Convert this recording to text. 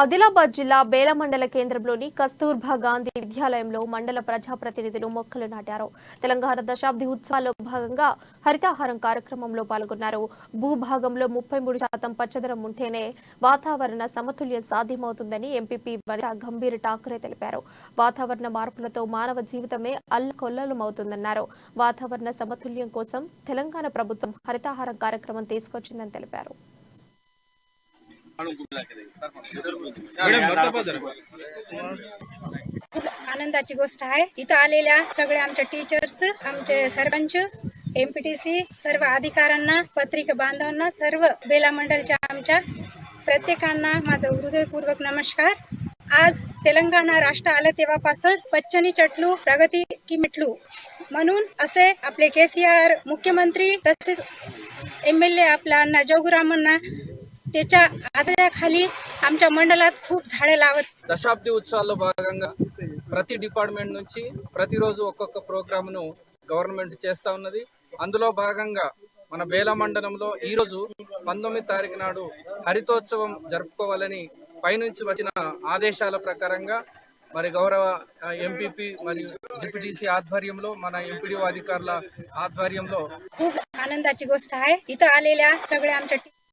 ఆదిలాబాద్ జిల్లా బేల మండల కేంద్రంలోని కస్తూర్బా గాంధీ విద్యాలయంలో మండల ప్రజాప్రతినిధులు మొక్కలు నాటారు. తెలంగాణ దశాబ్ది ఉత్సవాల్లో భాగంగా హరితహారం కార్యక్రమంలో పాల్గొన్నారు. భూభాగంలో 33% పచ్చదనం ఉంటేనే వాతావరణ సమతుల్యం సాధ్యమవుతుందని ఎంపీపీ వనితా గంభీర్ ఠాకరే తెలిపారు. వాతావరణ మార్పులతో మానవ జీవితమే అల్లకొల్లలమవుతుందన్నారు. వాతావరణ సమతుల్యం కోసం తెలంగాణ ప్రభుత్వం హరితహారం కార్యక్రమం తీసుకొచ్చిందని తెలిపారు. आनंदाची गोष्ट आहे. इथं आलेल्या सगळ्या आमच्या टीचर्स, आमचे सरपंच, एमपीटीसी, सर्व अधिकाऱ्यांना, पत्रिका बांधवांना, सर्व बेला मंडलच्या आमच्या प्रत्येकांना माझं हृदयपूर्वक नमस्कार. आज तेलंगणा राष्ट्र आलं तेव्हापासून पच्चनी चटलू प्रगती की मिटलू म्हणून असे आपले केसीआर मुख्यमंत्री तसेच एमएलए आपला अण्णा जोगुरामण्णा त्याच्या आदराखाली आमच्या मंडलात खूप झाडे लावत దశాబ్ది ఉత్సవాల్లో భాగంగా ప్రతి డిపార్ట్మెంట్ నుంచి ప్రతిరోజు ఒక్కొక్క ప్రోగ్రామ్ను గవర్నమెంట్ చేస్తూ ఉన్నది. అందులో భాగంగా మన బేల మండలంలో ఈరోజు 19 తారీఖు నాడు హరితోత్సవం జరుపుకోవాలని పైనుంచి వచ్చిన ఆదేశాల ప్రకారంగా మరి గౌరవ ఎంపీపీ మరియు డిప్యూటీసీ ఆధ్వర్యంలో మన ఎంపీడీఓ అధికారుల ఆధ్వర్యంలో खूप आनंदाची गोष्ट आहे. इथं आलेल्या सगळ्या आमच्या